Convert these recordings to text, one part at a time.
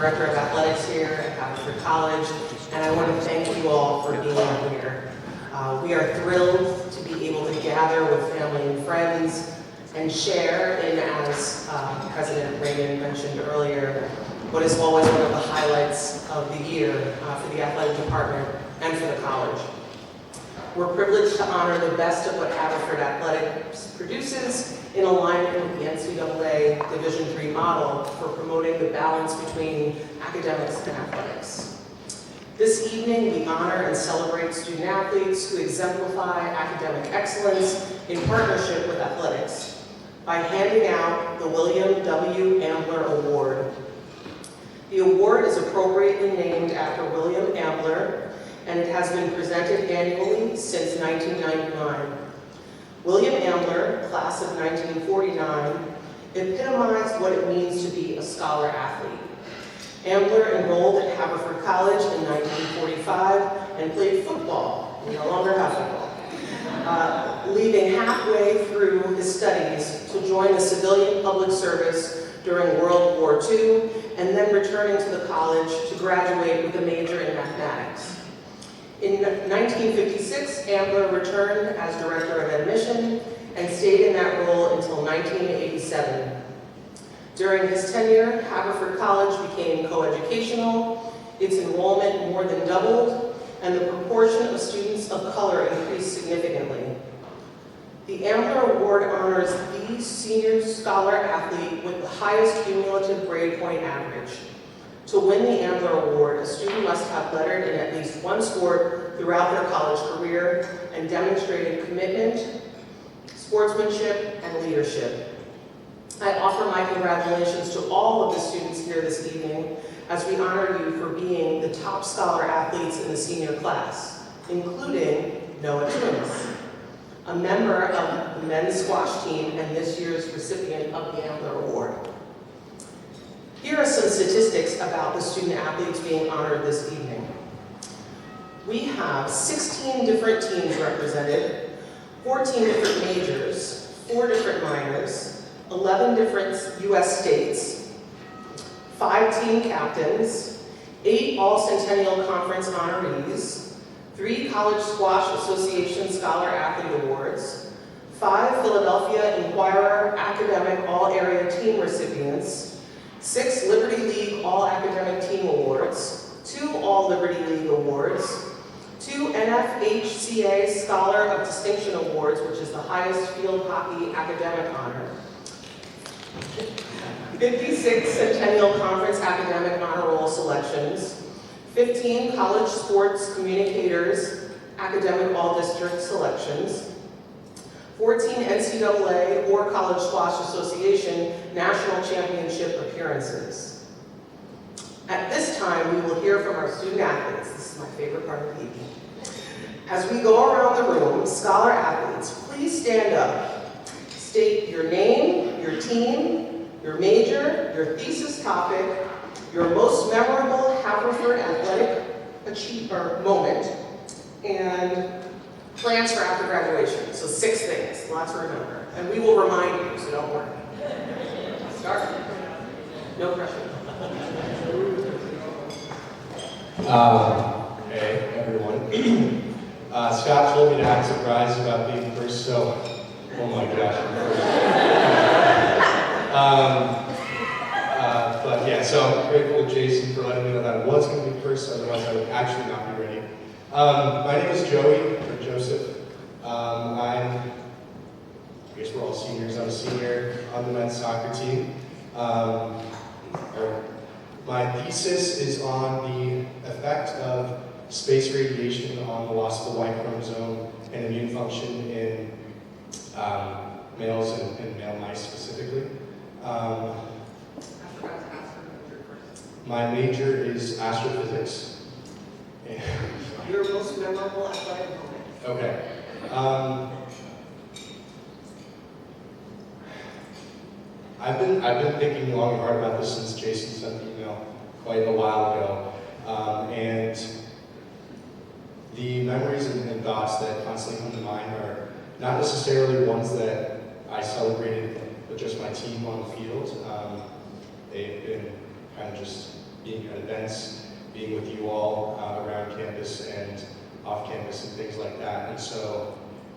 Director of Athletics here at Haverford College, and I want to thank you all for being here. We are thrilled to be able to gather with family and friends and share in, as President Raymond mentioned earlier, what is always one of the highlights of the year for the athletic department and for the college. We're privileged to honor the best of what Haverford Athletics produces in alignment with the NCAA Division III model for promoting the balance between academics and athletics. This evening, we honor and celebrate student athletes who exemplify academic excellence in partnership with athletics by handing out the William W. Ambler Award. The award is appropriately named after William Ambler, and it has been presented annually since 1999. William Ambler, class of 1949, epitomized what it means to be a scholar athlete. Ambler enrolled at Haverford College in 1945 and played football. We no longer have football. Leaving halfway through his studies to join the civilian public service during World War II, and then returning to the college to graduate with a major in mathematics. In 1956, Ambler returned as Director of Admission and stayed in that role until 1987. During his tenure, Haverford College became coeducational, its enrollment more than doubled, and the proportion of students of color increased significantly. The Ambler Award honors the senior scholar athlete with the highest cumulative grade point average. To win the Ambler Award, a student must have lettered in at least one sport throughout their college career and demonstrated commitment, sportsmanship, and leadership. I offer my congratulations to all of the students here this evening as we honor you for being the top scholar athletes in the senior class, including Noah Tunis, a member of the men's squash team and this year's recipient of the Ambler Award. Here are some statistics about the student athletes being honored this evening. We have 16 different teams represented, 14 different majors, 4 different minors, 11 different U.S. states, 5 team captains, 8 All-Centennial Conference honorees, 3 College Squash Association Scholar Athlete Awards, 5 Philadelphia Inquirer Academic All-Area Team recipients, 6 Liberty League All-Academic Team Awards, 2 All-Liberty League Awards, 2 NFHCA Scholar of Distinction Awards, which is the highest field hockey academic honor, 56 Centennial Conference Academic Honor Roll selections, 15 College Sports Communicators Academic All-District selections, 14 NCAA or College Squash Association National Championship appearances. At this time, we will hear from our student athletes. This is my favorite part of the evening. As we go around the room, scholar athletes, please stand up. State your name, your team, your major, your thesis topic, your most memorable Haverford athletic achiever moment, and plans for after graduation. So 6 things, lots to remember. And we will remind you, so don't worry. Start. No pressure. Hey, everyone. Scott told me to act surprised about being first, so, oh my gosh, I'm first. But yeah, so I'm grateful to Jason for letting me know that I was going to be first, otherwise I would actually not be ready. My name is Joey, or Joseph. I guess we're all seniors. I'm a senior on the men's soccer team. My thesis is on the effect of space radiation on the loss of the Y chromosome and immune function in males and male mice specifically. My major is astrophysics. Your most memorable athletic moment. Okay. I've been thinking long and hard about this since Jason sent the email quite a while ago, and the memories and thoughts that constantly come to mind are not necessarily ones that I celebrated with just my team on the field. They've been kind of just being at events, being with you all around campus and off campus and things like that. And so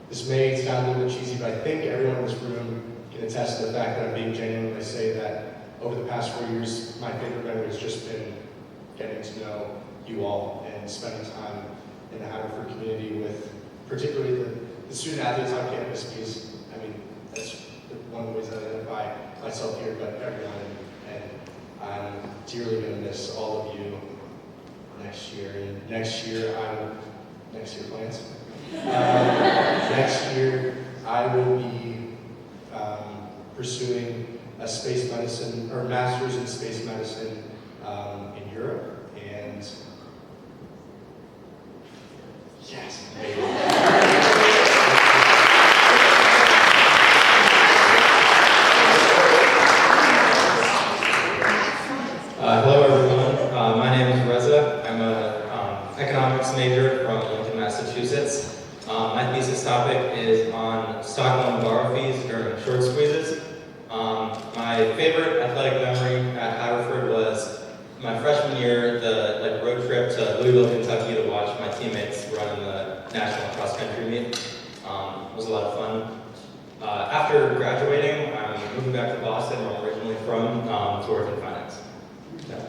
this may sound a little bit cheesy, but I think everyone in this room can attest to the fact that I'm being genuine when I say that over the past 4 years, my favorite memory has just been getting to know you all and spending time in the Haverford community with particularly the student athletes on campus, because, I mean, that's one of the ways I identify myself here, but everyone. And I'm dearly going to miss all of you next year. And next year plans? Next year, I will be pursuing a space medicine, or master's in space medicine in Europe. And yes, hello everyone, my name is Reza. I'm an economics major from Lincoln, Massachusetts. My thesis topic is on stock loan borrow fees during short squeezes. My favorite athletic memory at Haverford was my freshman year, the road trip to Louisville, Kentucky to watch my teammates run in the national cross country meet. It was a lot of fun. After graduating, I'm moving back to Boston, where I'm originally from, to work in finance. Yeah.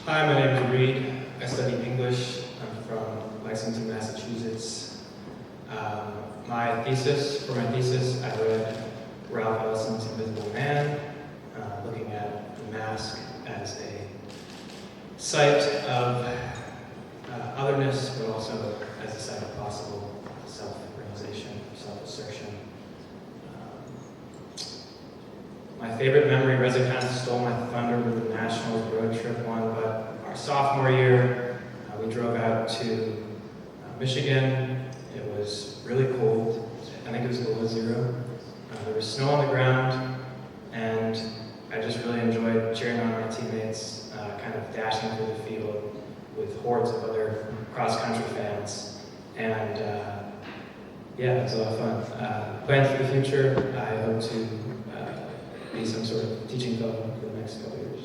Hi, my name is Reed. I study English. I'm from Lexington, Massachusetts. For my thesis, I read Ralph Ellison's Invisible Man, looking at the mask as a site of otherness, but also as a site of possible self-realization, self-assertion. My favorite memory, Reza kind of stole my thunder with the Nationals road trip one, but our sophomore year, we drove out to Michigan. It was really cold. I think it was below zero. There was snow on the ground, and I just really enjoyed cheering on my teammates, kind of dashing through the field with hordes of other cross-country fans. And yeah, it was a lot of fun. Plans for the future, I hope to be some sort of teaching fellow for the next couple of years.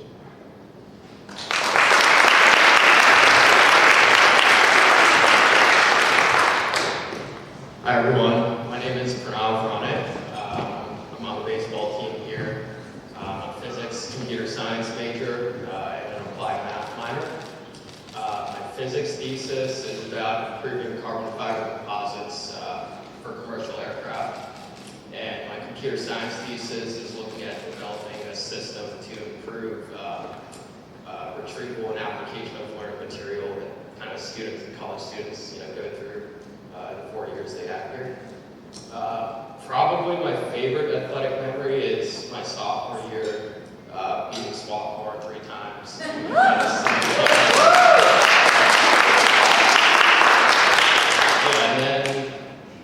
Hi everyone, my name is Pranav Rane. I'm on the baseball team here. I'm a physics, computer science major, and an applied math minor. My physics thesis is about improving carbon fiber composites for commercial aircraft. And my computer science thesis is looking at developing a system to improve retrieval and application of learned material that kind of students and college students go through the 4 years they have here. Probably my favorite athletic memory is my sophomore year beating Swarthmore 3 times. And then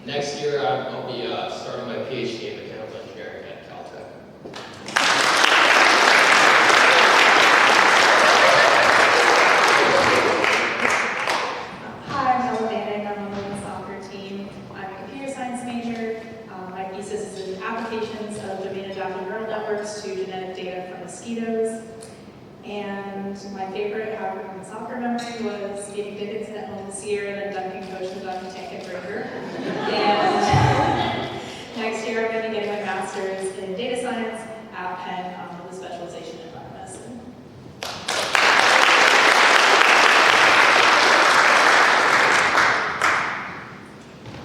next year I'll be starting my PhD in mechanical engineering at Caltech. Hi, I'm Ella Bannon. I'm on the women's soccer team. I'm a computer science major. My thesis is in applications of domain-adaptive neural networks to genetic data from mosquitoes. And my favorite Haverford women's soccer memory was beating Dickinson at home this year and then dunking coach in the dunking tank at Breaker. And next year I'm going to get my master's in data science at Penn with a specialization in biomedicine.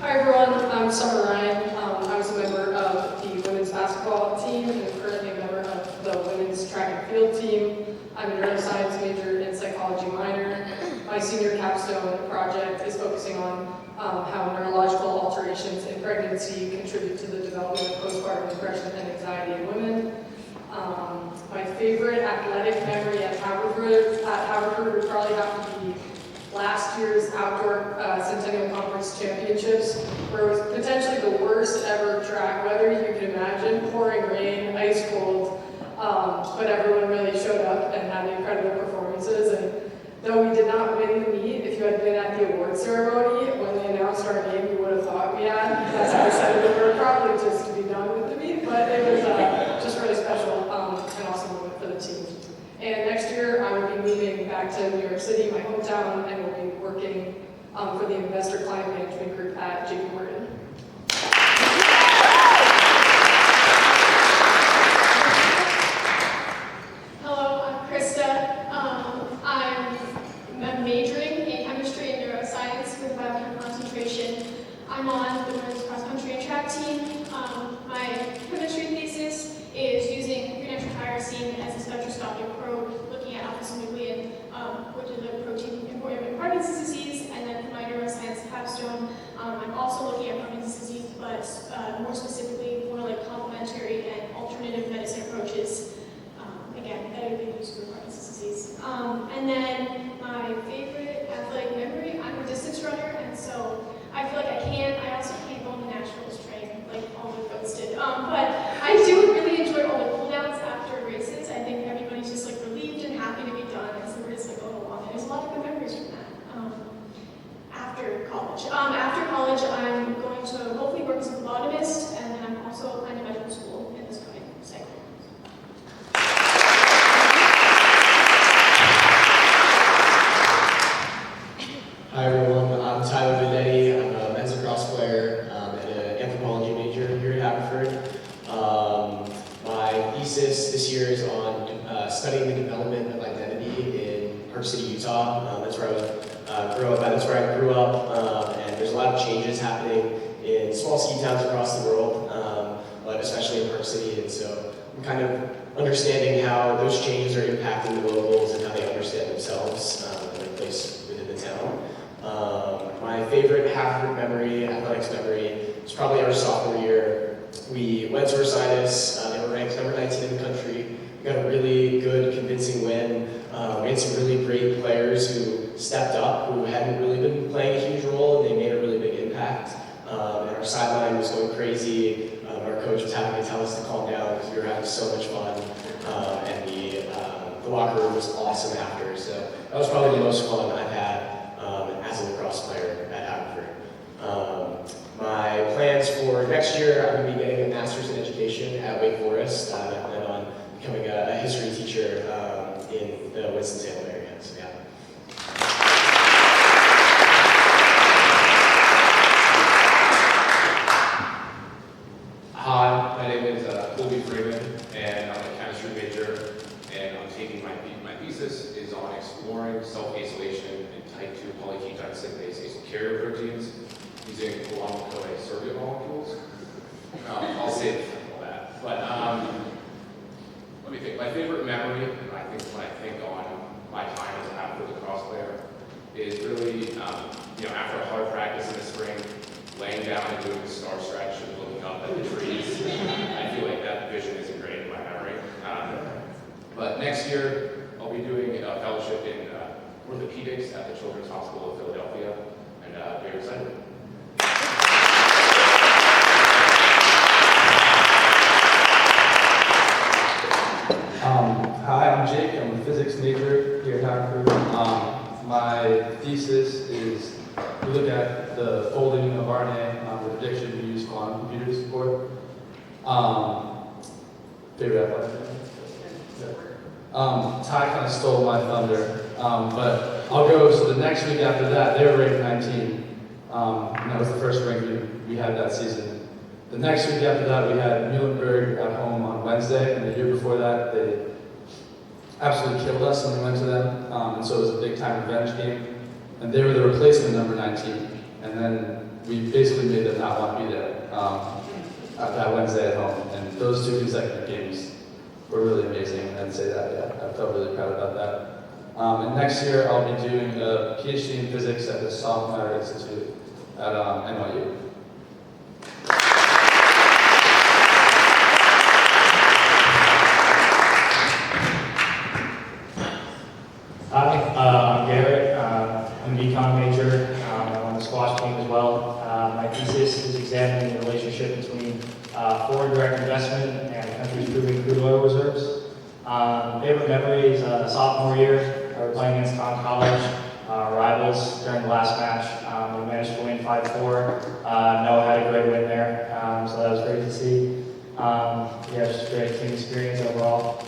Hi everyone, I'm Summer Ryan. I was a member of the women's basketball team and am currently a member of the women's track and field team. I'm a neuroscience major and psychology minor. My senior capstone project is focusing on how neurological alterations in pregnancy contribute to the development of postpartum depression and anxiety in women. My favorite athletic memory at Haverford would probably have to be last year's outdoor Centennial Conference Championships, where it was potentially the worst ever track weather you could imagine, pouring rain, ice cold, but everyone really showed up and had incredible performances. And though we did not win the meet, if you had been at the award ceremony, when they announced our name, you would have thought we had. As I said, we were probably just City, my hometown, and will be working for the Investor Client Management Group at JP Morgan. Hello, I'm Krista. I'm majoring in chemistry and neuroscience with a biochem concentration. I'm on the women's cross-country and track team. My chemistry thesis is using computer tyrosine as a spectroscopic probe, looking at alpha-synuclein, which is a protein important in Parkinson's disease. And then for my neuroscience capstone, I'm also looking at Parkinson's disease, but more specifically, more like complementary and alternative medicine approaches. Again, that have been used for Parkinson's disease. And then my favorite athletic memory, I'm a distance runner, and so I feel like I also can't go on the nationals train like all the folks did. But I do really enjoy all the cool downs after races. I think everybody's just like relieved and happy to be done, and so we're just like going along. And there's a lot of good memories from that. After college. After college, I'm going to hopefully work as a phlebotomist, and then I'm also applying to medical school in this coming cycle. Hi everyone, I'm Tyler Vedetti. I'm a men's lacrosse player and an anthropology major here at Haverford. My thesis this year is on studying the development of identity in Park City, Utah. That's where I grew up, and there's a lot of changes happening in small ski towns across the world, but especially in Park City. And so I'm kind of understanding how those changes are impacting the locals and how they understand themselves and their place within the town. My favorite Haverford memory, athletics memory, is probably our sophomore year. We went to Ursinus, they were ranked number 19 in the country. We got a really good, convincing win. We had some really great players who stepped up, who hadn't really been playing a huge role, and they made a really big impact. And our sideline was going crazy. Our coach was having to tell us to calm down because we were having so much fun. And the locker room was awesome after. So that was probably the most fun I've had as a lacrosse player at Haverford. My plans for next year, I'm going to be getting a master's in education at Wake Forest. I plan on becoming a history teacher in the Winston-Salem area. So yeah. Hi, my name is Colby Freeman, and I'm a chemistry major, and I'm taking my thesis is on exploring self-isolation in type 2 polyketone synthase carrier proteins using long-CoA surrogate molecules. I'll save it for all that. But let me think. My favorite memory, and I think when I think on my time as a Haverford lacrosse player, is really after a hard practice in the spring, laying down and doing the star stretch and looking up at the trees. I feel like that vision is ingrained in my memory. But next year, I'll be doing a fellowship in orthopedics at the Children's Hospital of Philadelphia, and very excited. Hi, I'm Jake. I'm a physics major here at Haverford. My thesis is we look at the folding of RNA, the prediction we use quantum computers for. Favorite athletic? Ty kind of stole my thunder, but I'll go. So the next week after that, they were ranked 19, and that was the first ranking we had that season. The next week after that, we had Muhlenberg at home on Wednesday, and the year before that, they absolutely killed us when we went to them, and so it was a big-time revenge game. And they were the replacement number 19, and then we basically made them not want to be there at that Wednesday at home. And those two consecutive games were really amazing, and I'd say that, yeah, I felt really proud about that. And next year, I'll be doing a PhD in physics at the Software Institute at NYU. Hi, I'm Garrett. I'm an econ major. I'm on the squash team as well. My thesis is examining the relationship between foreign direct investment and countries proving crude oil reserves. Favorite memory is sophomore year. We were playing against Tom College, rivals during the last match. We managed to win 5-4. Noah had a great win there, so that was great to see. Just a great team experience overall.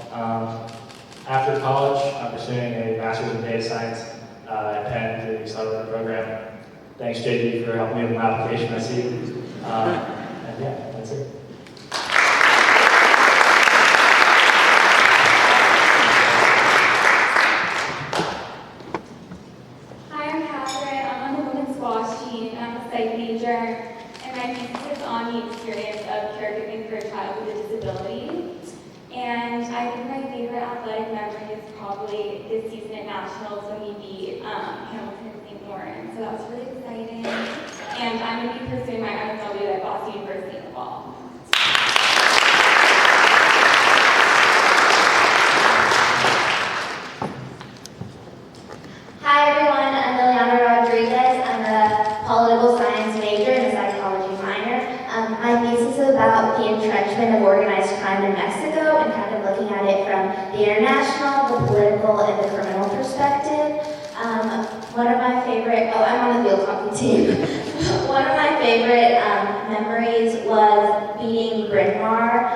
After college, I'm pursuing a master's in data science at Penn through the accelerator program. Thanks, JD, for helping me with my application, I see. And yeah, that's it. Hi, I'm Catherine. I'm on the women's squash team, and I'm a psych major. And my thesis is on the experience of caregiving for a child with a disability. And I think my favorite athletic memory is probably this season at Nationals when we beat Hamilton St. Lawrence. So that was really exciting. And I'm going to be pursuing my MSW at Boston University in the fall. Hi everyone, I'm Liliana Rodriguez. I'm a political science major and a psychology minor. My thesis is about the entrenchment of organized crime in Mexico and kind of looking at it from the international, the political, and the criminal perspective. One of my favorite, I'm on the field hockey team. One of my favorite memories was beating Bryn Mawr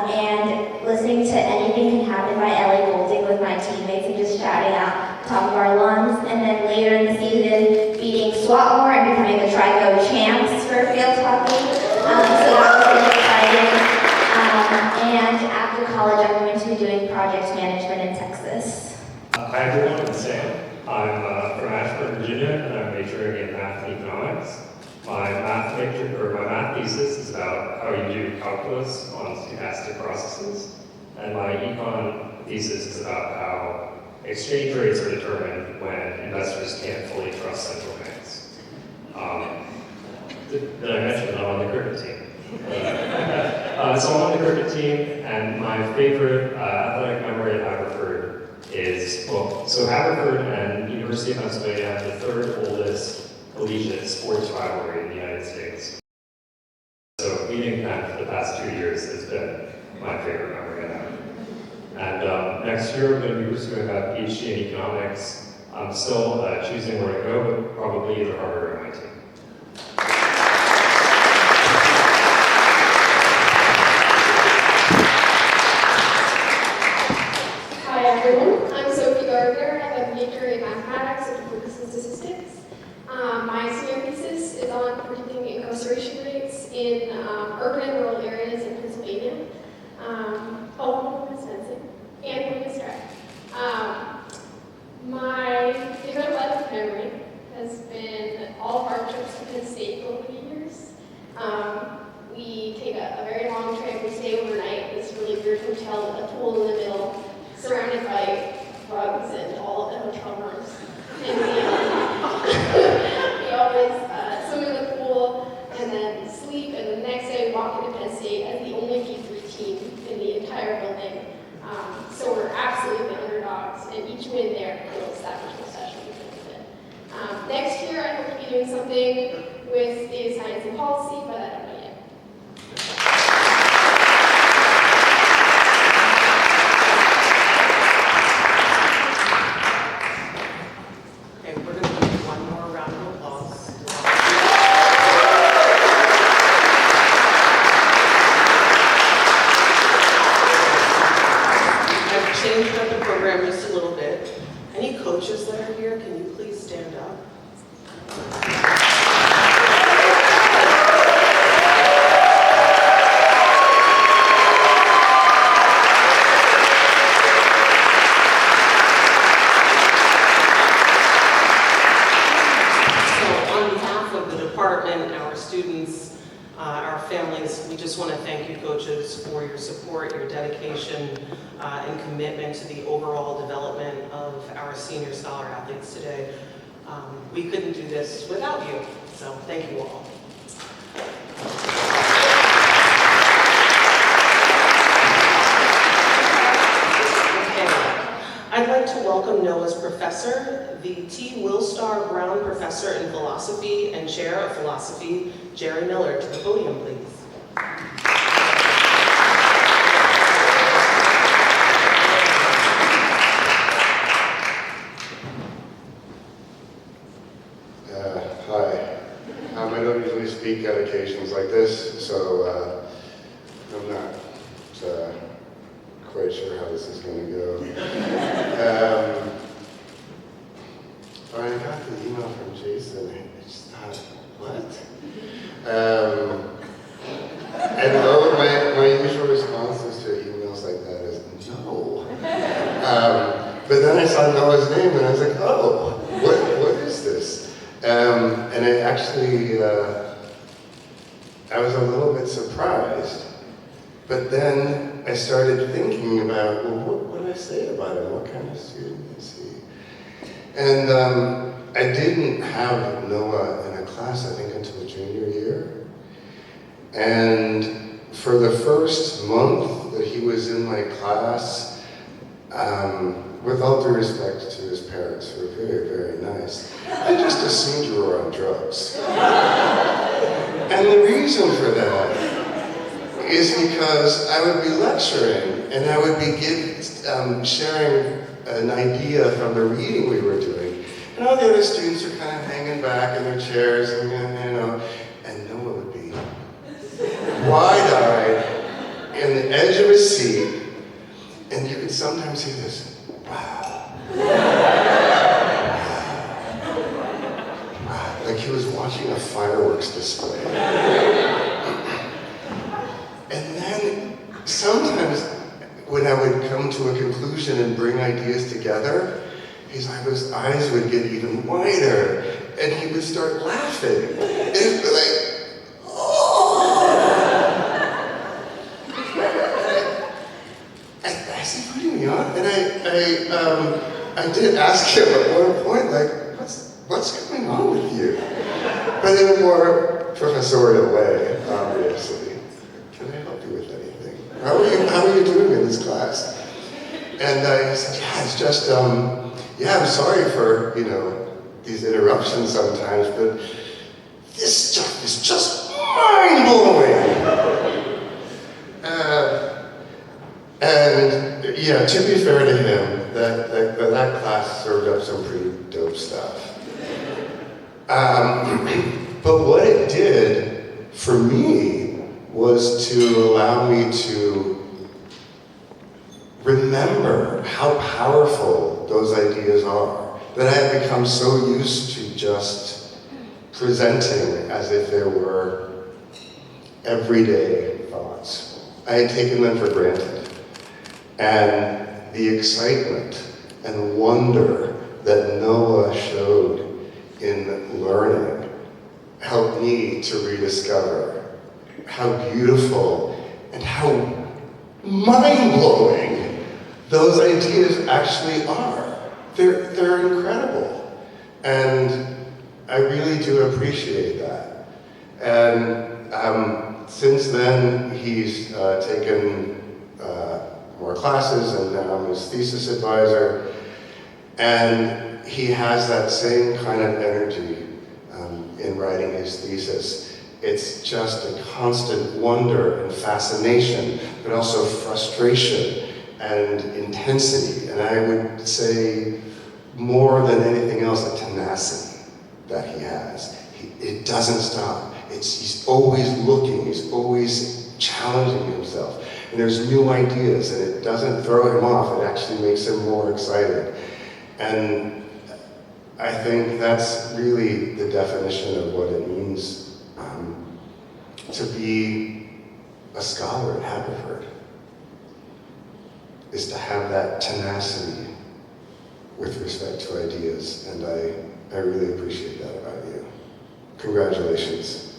and listening to Anything Can Happen by Ellie Goulding with my teammates and just shouting out top of our lungs. And then later in the season, beating Swarthmore and becoming the Trico champs for field hockey. So that was really exciting. And after college, I'm going to be doing project management in Texas. Hi everyone, I'm Sam. I'm from Ashburn, Virginia, and I'm majoring in math and economics. My math thesis is about how you do calculus on stochastic processes, and my econ thesis is about how exchange rates are determined when investors can't fully trust central banks. Did I mention that I'm on the cricket team? So I'm on the cricket team, and my favorite athletic memory at Haverford is, so Haverford and University of Pennsylvania have the third oldest collegiate sports rivalry in the United States. So beating Penn for the past 2 years has been my favorite memory at Haverford. And next year I'm going to be pursuing a PhD in economics. I'm still choosing where to go, but probably either Harvard or MIT. Hi everyone, I'm Sophie Gardner. I have a major in mathematics and focus in statistics. My senior thesis is on predicting incarceration rates in urban and rural areas in Pennsylvania. And women's track. My favorite life memory has been all of our trips to Penn State over the years. We take a very long trip. We stay overnight in this really weird hotel with a pool in the middle, surrounded by rugs and all of the hotel rooms. And we always swim in the pool and then sleep, and the next day walk into Penn State as the only D3 team in the entire building. So we're absolutely the underdogs, and each win there feels that much more special because of it. Next year, I hope to be doing something with data science and policy, but I don't know yet. Okay, we're going to do one more round of applause. I've changed up the program just a little bit. Any coaches that are here, can you please stand up? Our students, our families, we just want to thank you, coaches, for your support, your dedication, and commitment to the overall development of our senior scholar athletes today. We couldn't do this without you, so thank you all. I'd like to welcome NOAA's professor, the T. Willstar Brown Professor in Philosophy and Chair of Philosophy, Jerry Miller, to the podium, please. Hi. I don't usually speak at occasions like this, so I'm not quite sure how this is going to go. the email from Jason, I just thought, what? And my usual responses to emails like that is no. But then I saw Noah's name and I was like, oh, what is this? And I actually, I was a little bit surprised. But then I started thinking about, well, what did I say about him? What kind of student is he? And I didn't have Noah in a class, I think, until junior year. And for the first month that he was in my class, with all due respect to his parents, who were very, very nice, I just assumed you were on drugs. And the reason for that is because I would be lecturing and I would be sharing an idea from the reading we were doing. And all the other students were kind of hanging back in their chairs and, and Noah would be wide-eyed in the edge of his seat, and you could sometimes hear this, wow. Wow. Like he was watching a fireworks display. And then sometimes when I would come to a conclusion and bring ideas together, his eyes would get even wider and he would start laughing. And it would be like, oh! I said, putting me on? And I did ask him at one point, like, what's going on with you? But in a more professorial way, obviously. Can I help you with anything? How are you doing in this class? And I said, yeah, it's just, I'm sorry for, these interruptions sometimes, but this stuff is just mind-blowing. And yeah, to be fair to him, that class served up some pretty dope stuff. But what it did for me was to allow me to remember how powerful those ideas are, that I had become so used to just presenting as if there were everyday thoughts. I had taken them for granted. And the excitement and wonder that Noah showed in learning helped me to rediscover how beautiful and how mind-blowing those ideas actually are. They're incredible. And I really do appreciate that. And since then, he's taken more classes, and now I'm his thesis advisor. And he has that same kind of energy in writing his thesis. It's just a constant wonder and fascination, but also frustration and intensity. And I would say, more than anything else, a tenacity that he has. It doesn't stop. He's always looking, he's always challenging himself. And there's new ideas, and it doesn't throw him off, it actually makes him more excited. And I think that's really the definition of what it means to be a scholar at Haverford, is to have that tenacity with respect to ideas, and I really appreciate that about you. Congratulations.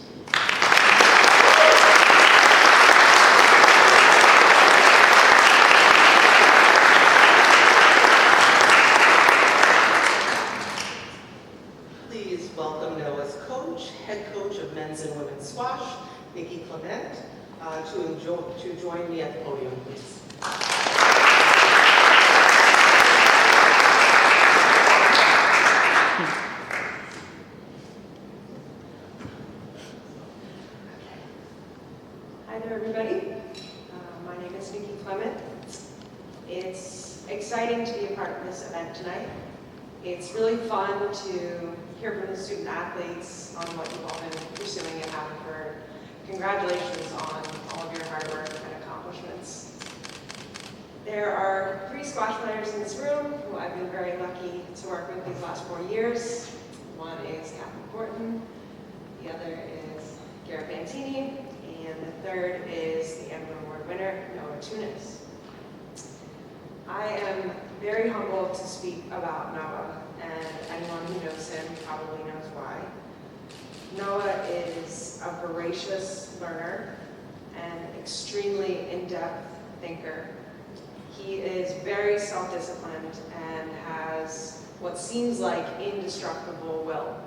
Please welcome Noah's coach, head coach of men's and women's squash, Nikki Clement, to join me at the podium, please. Hi there, everybody. My name is Nikki Clement. It's exciting to be a part of this event tonight. It's really fun to hear from the student athletes on what you've all been pursuing at Haverford. Congratulations on all of your hard work and accomplishments. There are 3 squash players in this room who I've been very lucky to work with these last 4 years. One is Captain Horton, the other is Garrett Bantini, and the third is the Ambler Award winner, Noah Tunis. I am very humbled to speak about Noah, and anyone who knows him probably knows why. Noah is a voracious learner and extremely in-depth thinker. He is very self-disciplined and has what seems like indestructible will.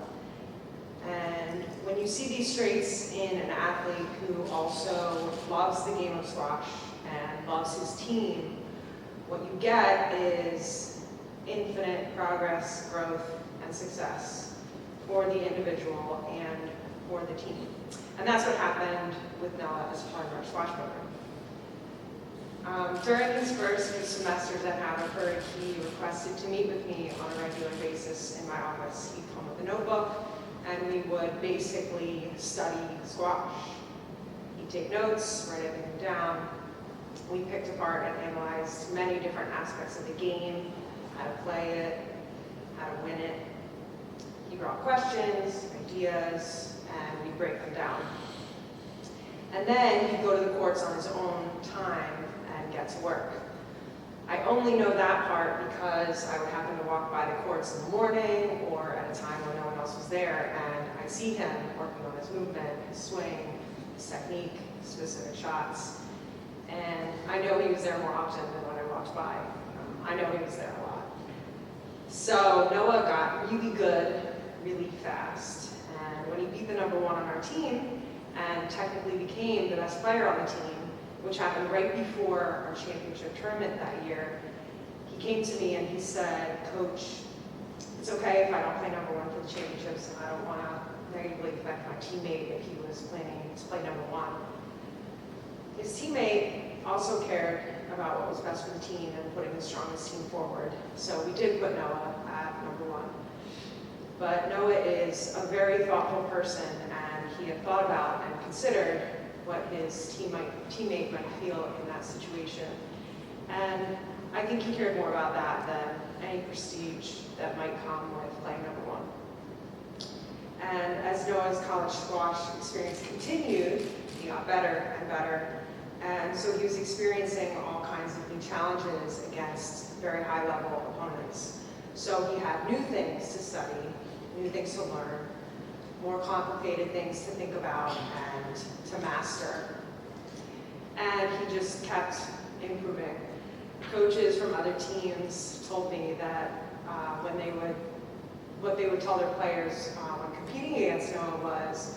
And when you see these traits in an athlete who also loves the game of squash and loves his team, what you get is infinite progress, growth, and success for the individual and for the team. And that's what happened with Noah as part of our squash program. During his first few semesters at Haverford, he requested to meet with me on a regular basis in my office. He'd come with a notebook, and we would basically study squash. He'd take notes, write everything down. We picked apart and analyzed many different aspects of the game, how to play it, how to win it. He brought questions, ideas, and we'd break them down. And then he'd go to the courts on his own time and get to work. I only know that part because I would happen to walk by the courts in the morning or at a time when no one else was there, and I'd see him working on his movement, his swing, his technique, specific shots. And I know he was there more often than when I walked by. I know he was there a lot. So Noah got really good really fast. And when he beat the #1 on our team and technically became the best player on the team, which happened right before our championship tournament that year, he came to me and he said, "Coach, it's okay if I don't play #1 for the championships, and I don't want to negatively affect my teammate if he was planning to play #1. His teammate also cared about what was best for the team and putting the strongest team forward. So we did put Noah at #1. But Noah is a very thoughtful person, and he had thought about and considered what his teammate might feel in that situation. And I think he cared more about that than any prestige that might come with playing #1. And as Noah's college squash experience continued, he got better and better. And so he was experiencing all kinds of new challenges against very high-level opponents. So he had new things to study, new things to learn, more complicated things to think about and to master. And he just kept improving. Coaches from other teams told me that what they would tell their players when competing against Noah was,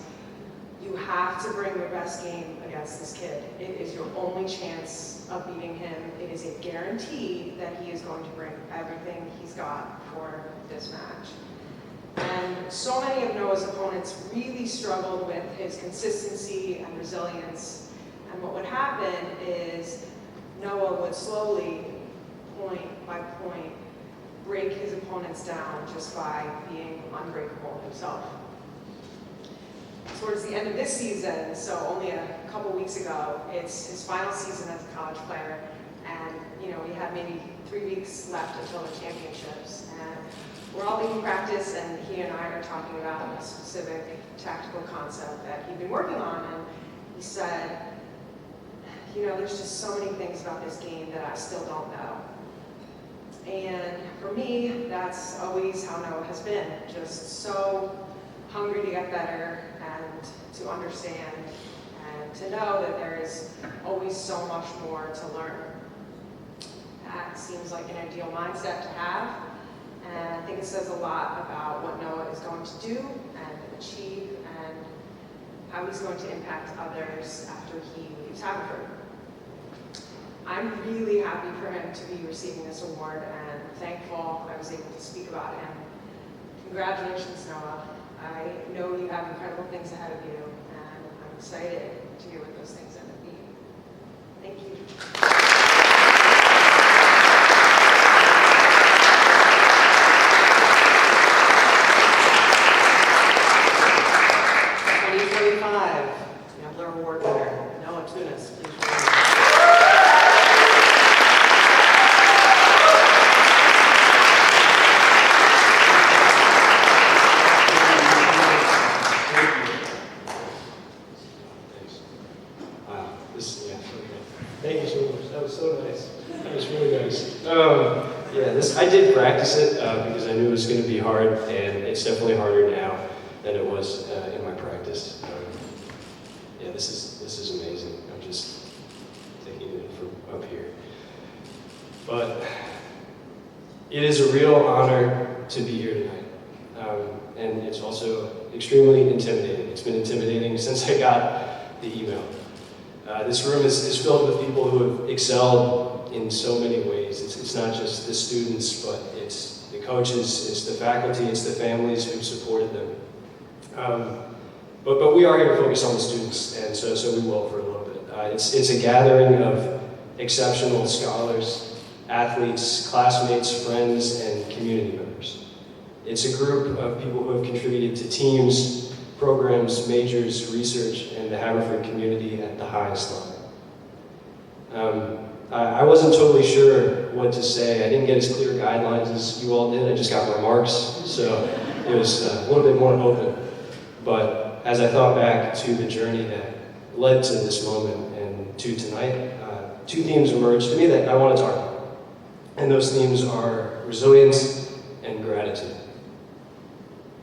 you have to bring your best game against this kid. It is your only chance of beating him. It is a guarantee that he is going to bring everything he's got for this match. And so many of Noah's opponents really struggled with his consistency and resilience. And what would happen is Noah would slowly, point by point, break his opponents down just by being unbreakable himself. Towards the end of this season, so only a couple weeks ago, it's his final season as a college player, and we had maybe 3 weeks left until the championships, and we're all leaving practice, and he and I are talking about a specific tactical concept that he'd been working on, and he said, there's just so many things about this game that I still don't know. And for me, that's always how Noah has been, just so hungry to get better and to understand and to know that there is always so much more to learn. That seems like an ideal mindset to have, and I think it says a lot about what Noah is going to do and achieve and how he's going to impact others after he leaves Haverford. I'm really happy for him to be receiving this award and thankful I was able to speak about him. Congratulations, Noah. I know you have incredible things ahead of you, and I'm excited to hear what those things end up being. Thank you. The Ambler Award winner, Noah Tunis, please join me. That was really nice. Yeah, I did practice it because I knew it was going to be hard, and it's definitely harder now than it was in my practice. Yeah, this is amazing. I'm just taking it from up here. But it is a real honor to be here tonight, and it's also extremely intimidating. It's been intimidating since I got the email. This room is filled with people who have excelled in so many ways. It's not just the students, but it's the coaches, it's the faculty, it's the families who've supported them. But we are here to focus on the students, and so we will for a little bit. It's a gathering of exceptional scholars, athletes, classmates, friends, and community members. It's a group of people who have contributed to teams, programs, majors, research, and the Haverford community at the highest level. I wasn't totally sure what to say. I didn't get as clear guidelines as you all did. I just got remarks, so it was a little bit more open. But as I thought back to the journey that led to this moment and to tonight, two themes emerged to me that I want to talk about. And those themes are resilience and gratitude.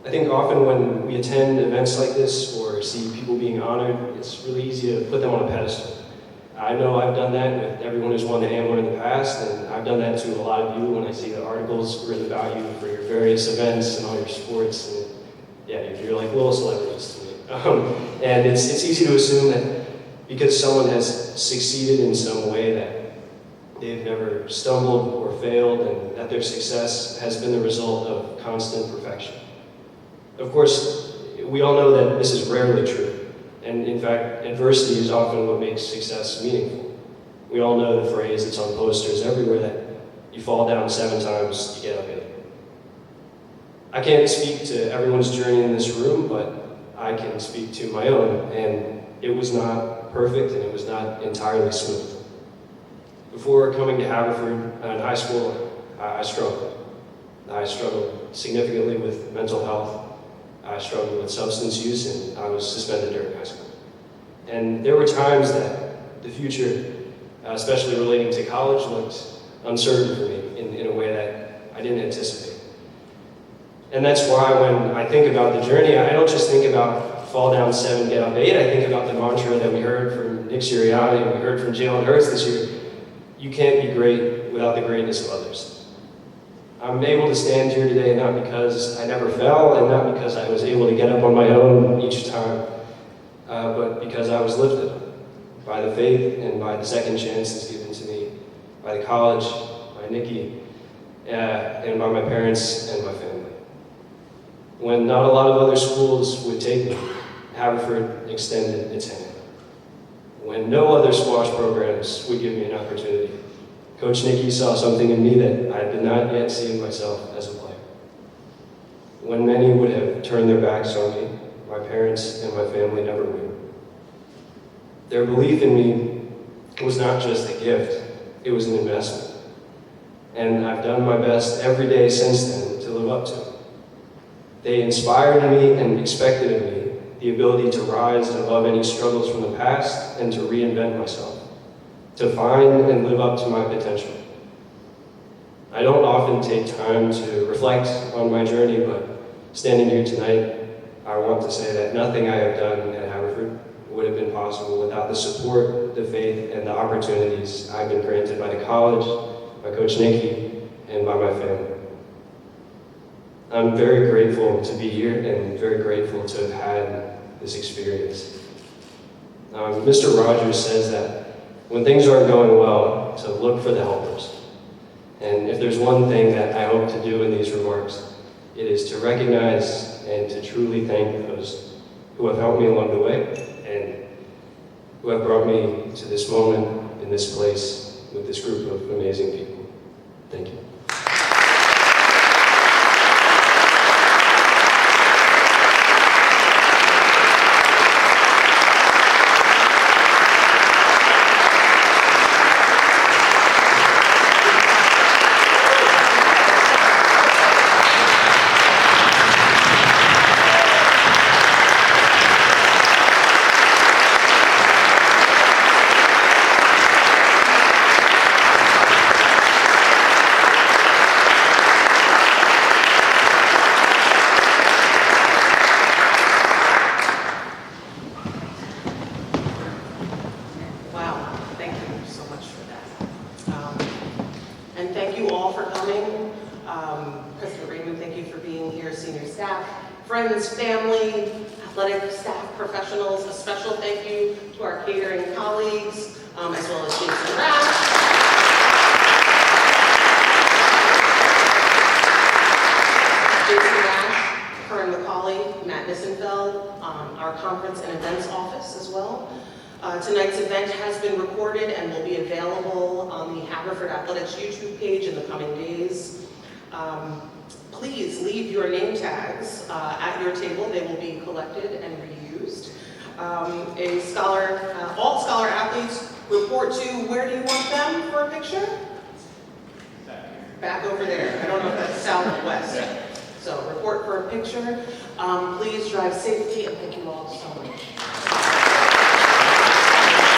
I think often when we attend events like this or see people being honored, it's really easy to put them on a pedestal. I know I've done that with everyone who's won the Ambler in the past, and I've done that to a lot of you when I see the articles written about you for your various events and all your sports. And yeah, you're like little celebrities to me. And it's easy to assume that because someone has succeeded in some way that they've never stumbled or failed, and that their success has been the result of constant perfection. Of course, we all know that this is rarely true. And in fact, adversity is often what makes success meaningful. We all know the phrase that's on posters everywhere that you fall down 7 times, you get up 8. I can't speak to everyone's journey in this room, but I can speak to my own, and it was not perfect and it was not entirely smooth. Before coming to Haverford in high school, I struggled. I struggled significantly with mental health. I struggled with substance use, and I was suspended during high school. And there were times that the future, especially relating to college, looked uncertain for me in a way that I didn't anticipate. And that's why when I think about the journey, I don't just think about fall down 7, get up 8. I think about the mantra that we heard from Nick Sirianni and we heard from Jalen Hurts this year. You can't be great without the greatness of others. I'm able to stand here today not because I never fell and not because I was able to get up on my own each time, but because I was lifted by the faith and by the second chances given to me by the college, by Nikki, and by my parents and my family. When not a lot of other schools would take me, Haverford extended its hand. When no other squash programs would give me an opportunity, Coach Nikki saw something in me that I did not yet see in myself as a player. When many would have turned their backs on me, my parents and my family never would. Their belief in me was not just a gift, it was an investment. And I've done my best every day since then to live up to it. They inspired me and expected of me the ability to rise above any struggles from the past and to reinvent myself, to find and live up to my potential. I don't often take time to reflect on my journey, but standing here tonight, I want to say that nothing I have done at Haverford would have been possible without the support, the faith, and the opportunities I've been granted by the college, by Coach Nikki, and by my family. I'm very grateful to be here and very grateful to have had this experience. Mr. Rogers says that when things aren't going well, to look for the helpers. And if there's one thing that I hope to do in these remarks, it is to recognize and to truly thank those who have helped me along the way and who have brought me to this moment in this place with this group of amazing people. Thank you. And thank you all for coming. President Raymond, thank you for being here, senior staff, friends, family, athletic staff, professionals. A special thank you to our catering colleagues, as well as Jason Rash. Jason Rash, Corinne McCauley, Matt Nissenfeld, our conference and events office as well. Tonight's event has been recorded and will be available on the Haverford Athletics YouTube page in the coming days. Please leave your name tags at your table. They will be collected and reused. All Scholar athletes report to, where do you want them for a picture? Back over there. I don't know if that's south or west. So report for a picture. Please drive safely, and thank you all so much.